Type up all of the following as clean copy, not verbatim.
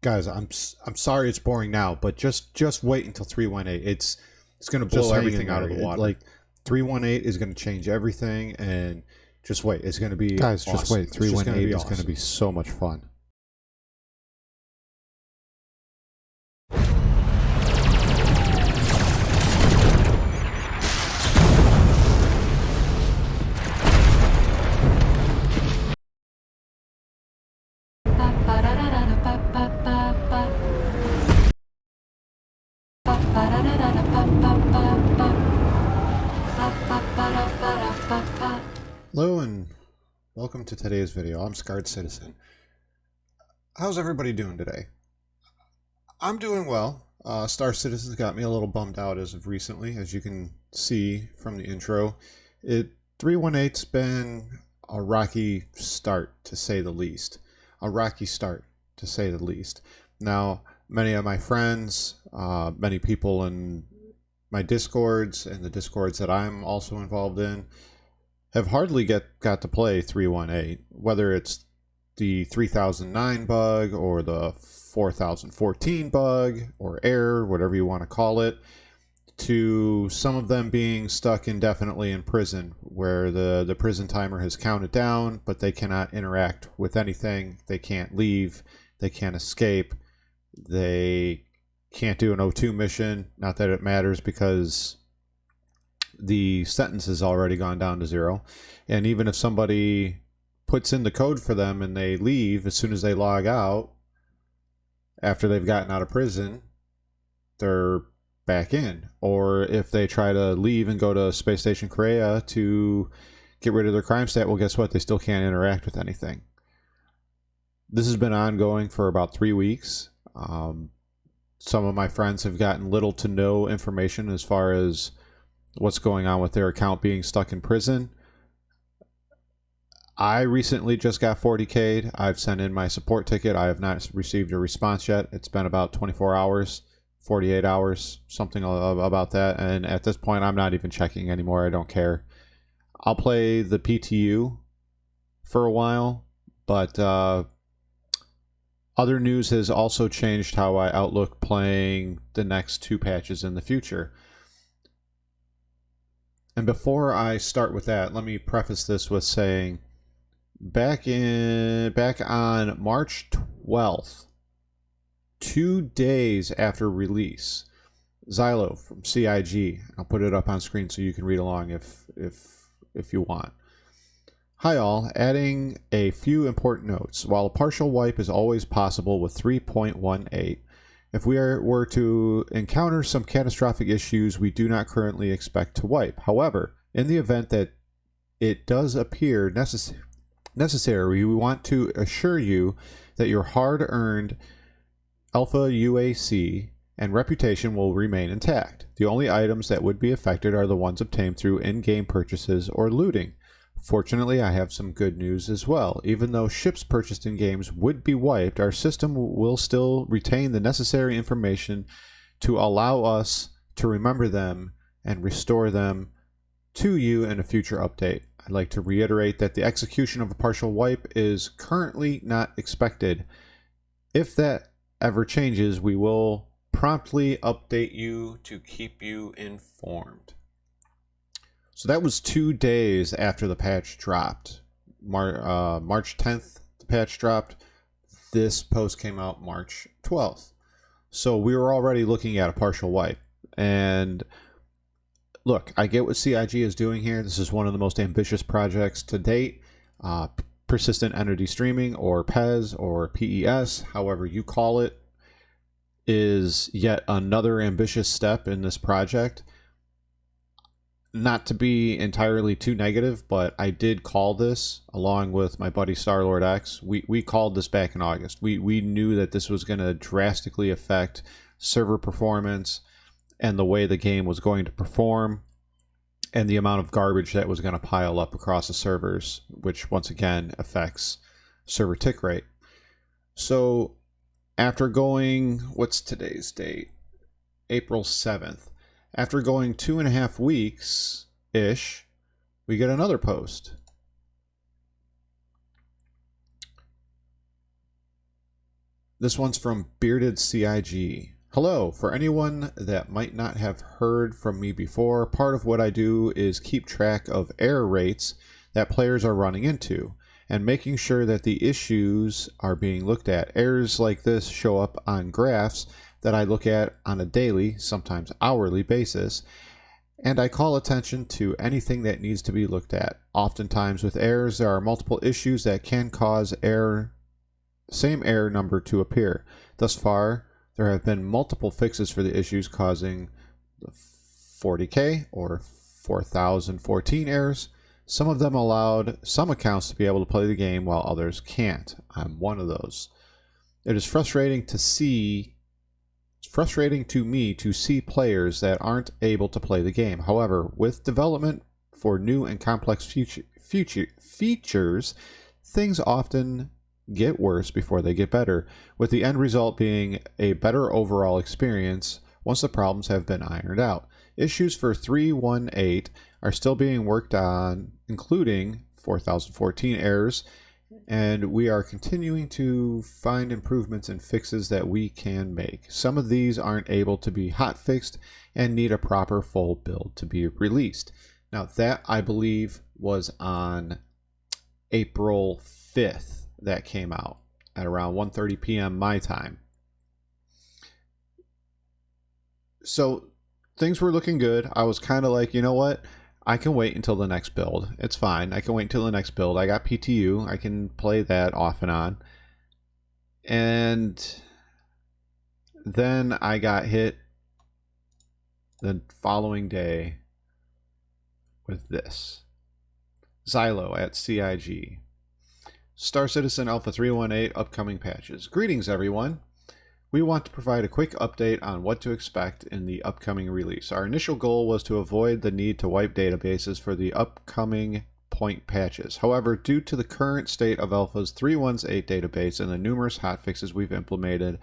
Guys, I'm sorry it's boring now, but just wait until 318. It's going to blow everything out of the water. Like 318 is going to change everything, and just wait. It's going to be Guys, awesome. just wait. 318 is going to awesome. be so much fun. Hello and welcome to today's video. I'm Scarred Citizen. How's everybody doing today? I'm doing well. Star Citizen's got me a little bummed out as of recently, as you can see from the intro. 318's been a rocky start, to say the least. Now, many of my friends, many people in my Discords and the Discords that I'm also involved in have hardly got to play 318, whether it's the 3009 bug or the 4014 bug or error, whatever you want to call it, to some of them being stuck indefinitely in prison, where the prison timer has counted down, but they cannot interact with anything. They can't leave. They can't escape. They can't do an O2 mission. Not that it matters, because the sentence has already gone down to 0. And even if somebody puts in the code for them and they leave, as soon as they log out, after they've gotten out of prison, they're back in. Or if they try to leave and go to Space Station Korea to get rid of their crime stat, well, guess what? They still can't interact with anything. This has been ongoing for about 3 weeks. Some of my friends have gotten little to no information as far as what's going on with their account being stuck in prison. I recently just got 40K'd. I've sent in my support ticket. I have not received a response yet. It's been about 24 hours, 48 hours, something about that. And at this point, I'm not even checking anymore. I don't care. I'll play the PTU for a while, but other news has also changed how I outlook playing the next 2 patches in the future. And before I start with that, let me preface this with saying, back on March 12th, 2 days after release, Xylo from CIG, I'll put it up on screen so you can read along if you want. Hi all, adding a few important notes. While a partial wipe is always possible with 3.18, if we were to encounter some catastrophic issues, we do not currently expect to wipe. However, in the event that it does appear necessary, we want to assure you that your hard-earned alpha aUEC and reputation will remain intact. The only items that would be affected are the ones obtained through in-game purchases or looting. Fortunately, I have some good news as well. Even though ships purchased in games would be wiped, our system will still retain the necessary information to allow us to remember them and restore them to you in a future update. I'd like to reiterate that the execution of a partial wipe is currently not expected. If that ever changes, we will promptly update you to keep you informed. So that was 2 days after the patch dropped. March 10th, the patch dropped. This post came out March 12th. So we were already looking at a partial wipe. And look, I get what CIG is doing here. This is one of the most ambitious projects to date. Persistent Entity Streaming, or PES, or PES, however you call it, is yet another ambitious step in this project. Not to be entirely too negative, but I did call this along with my buddy Starlord X. We called this back in August. We knew that this was going to drastically affect server performance and the way the game was going to perform, and the amount of garbage that was going to pile up across the servers, which once again affects server tick rate. So after going, what's today's date? April 7th. After going 2.5 weeks-ish, we get another post. This one's from Bearded CIG. Hello, for anyone that might not have heard from me before, part of what I do is keep track of error rates that players are running into and making sure that the issues are being looked at. Errors like this show up on graphs that I look at on a daily, sometimes hourly basis, and I call attention to anything that needs to be looked at. Oftentimes with errors, there are multiple issues that can cause same error number to appear. Thus far, there have been multiple fixes for the issues causing the 40K or 4014 errors. Some of them allowed some accounts to be able to play the game while others can't. I'm one of those. It is frustrating to me to see players that aren't able to play the game. However, with development for new and complex features, things often get worse before they get better, with the end result being a better overall experience once the problems have been ironed out. Issues for 3.1.8 are still being worked on, including 4014 errors, and we are continuing to find improvements and fixes that we can make. Some of these aren't able to be hotfixed and need a proper full build to be released. Now that, I believe, was on April 5th. That came out at around 1:30 p.m. my time. So things were looking good. I was kind of like, you know what? I can wait until the next build. It's fine. I can wait until the next build. I got PTU. I can play that off and on. And then I got hit the following day with this. Xylo at CIG. Star Citizen Alpha 3.1.8 upcoming patches. Greetings, everyone. We want to provide a quick update on what to expect in the upcoming release. Our initial goal was to avoid the need to wipe databases for the upcoming point patches. However, due to the current state of Alpha's 3.1.8 database and the numerous hotfixes we've implemented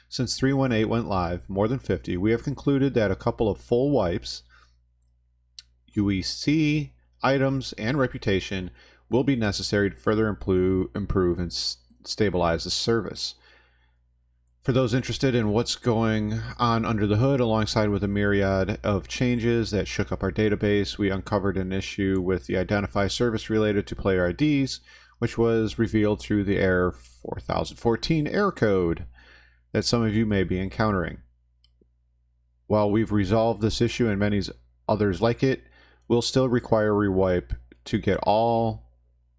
since 3.1.8 went live, more than 50, we have concluded that a couple of full wipes, aUEC, items, and reputation will be necessary to further improve and stabilize the service. For those interested in what's going on under the hood, alongside with a myriad of changes that shook up our database, we uncovered an issue with the identify service related to player IDs, which was revealed through the error 4014 error code that some of you may be encountering. While we've resolved this issue and many others like it, we'll still require a rewipe to get all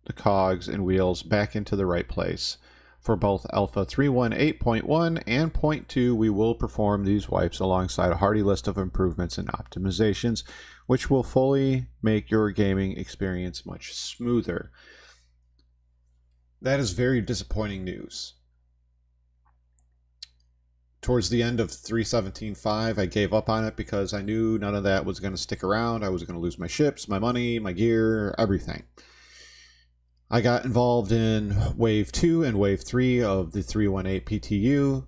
the cogs and wheels back into the right place. For both Alpha 3.1.8.1 and .2, we will perform these wipes alongside a hearty list of improvements and optimizations, which will fully make your gaming experience much smoother. That is very disappointing news. Towards the end of 3.17.5, I gave up on it because I knew none of that was going to stick around. I was going to lose my ships, my money, my gear, everything. I got involved in Wave 2 and Wave 3 of the 3.1.8 PTU,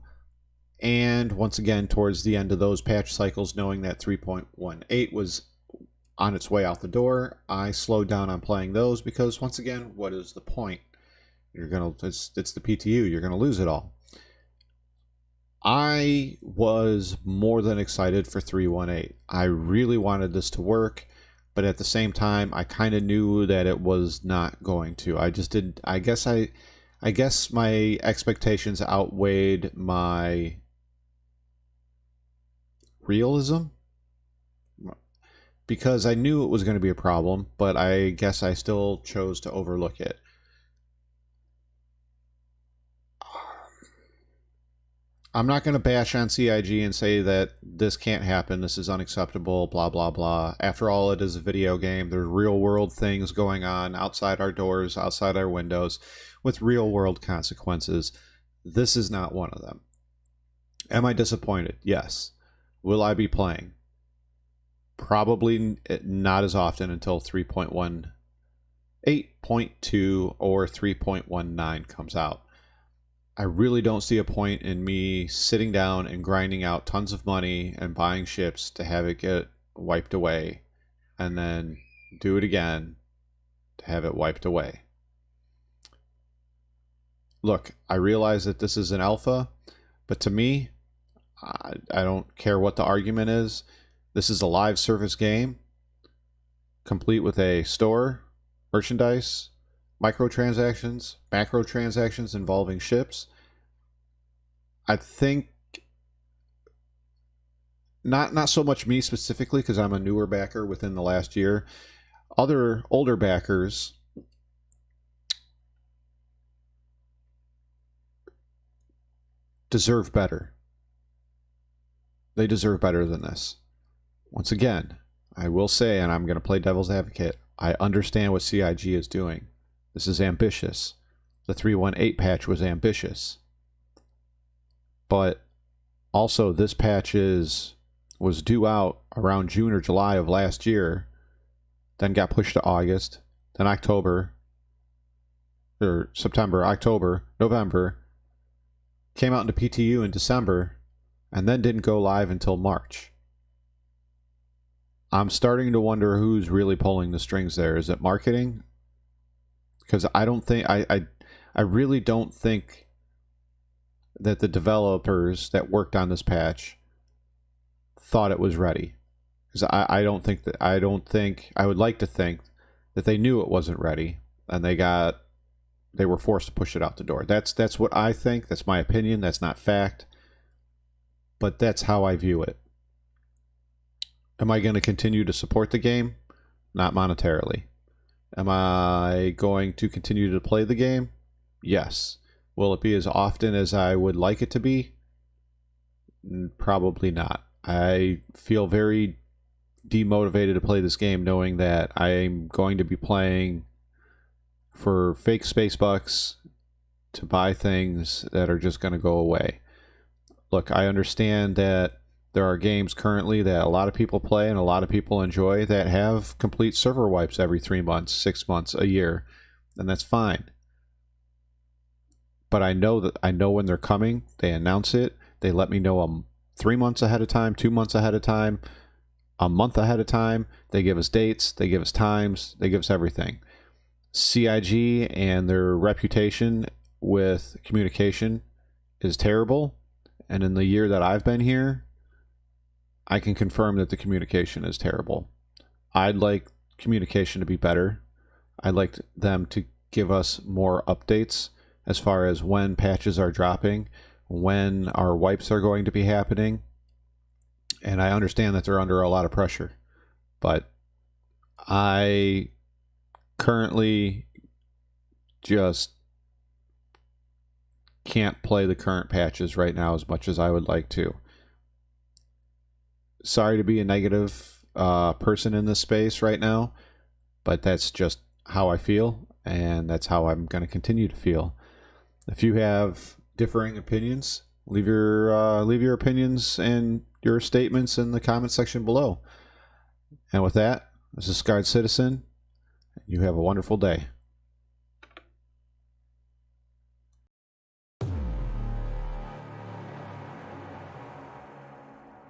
and once again, towards the end of those patch cycles, knowing that 3.1.8 was on its way out the door, I slowed down on playing those because, once again, what is the point? It's the PTU, you're gonna lose it all. I was more than excited for 3.1.8. I really wanted this to work. But at the same time, I kind of knew that it was not going to. I just did. I guess my expectations outweighed my realism, because I knew it was going to be a problem, but I guess I still chose to overlook it. I'm not going to bash on CIG and say that this can't happen, this is unacceptable, blah, blah, blah. After all, it is a video game. There's real world things going on outside our doors, outside our windows, with real world consequences. This is not one of them. Am I disappointed? Yes. Will I be playing? Probably not as often until 3.1.8.2 or 3.19 comes out. I really don't see a point in me sitting down and grinding out tons of money and buying ships to have it get wiped away and then do it again to have it wiped away. Look, I realize that this is an alpha. But to me, I don't care what the argument is. This is a live service game, complete with a store, merchandise, microtransactions, macrotransactions involving ships. I think not so much me specifically, because I'm a newer backer within the last year. Other older backers deserve better. They deserve better than this. Once again, I will say, and I'm going to play devil's advocate, I understand what CIG is doing. This is ambitious. The 3.18 patch was ambitious. But also, this patch was due out around June or July of last year, then got pushed to August, then October, or September, October, November, came out into PTU in December, and then didn't go live until March. I'm starting to wonder who's really pulling the strings there. Is it marketing? Because I don't think, I really don't think that the developers that worked on this patch thought it was ready. Because I would like to think that they knew it wasn't ready, and they were forced to push it out the door. That's what I think. That's my opinion. That's not fact. But that's how I view it. Am I going to continue to support the game? Not monetarily. Am I going to continue to play the game? Yes. Will it be as often as I would like it to be? Probably not. I feel very demotivated to play this game knowing that I'm going to be playing for fake space bucks to buy things that are just going to go away. Look, I understand that there are games currently that a lot of people play and a lot of people enjoy that have complete server wipes every 3 months, 6 months, a year, and that's fine. But I know when they're coming. They announce it. They let me know 3 months ahead of time, 2 months ahead of time, a month ahead of time. They give us dates. They give us times. They give us everything. CIG and their reputation with communication is terrible. And in the year that I've been here, I can confirm that the communication is terrible. I'd like communication to be better. I'd like them to give us more updates as far as when patches are dropping, when our wipes are going to be happening. And I understand that they're under a lot of pressure. But I currently just can't play the current patches right now as much as I would like to. Sorry to be a negative person in this space right now, but that's just how I feel, and that's how I'm going to continue to feel. If you have differing opinions, leave your opinions and your statements in the comment section below. And with that, this is Scarred Citizen. You have a wonderful day.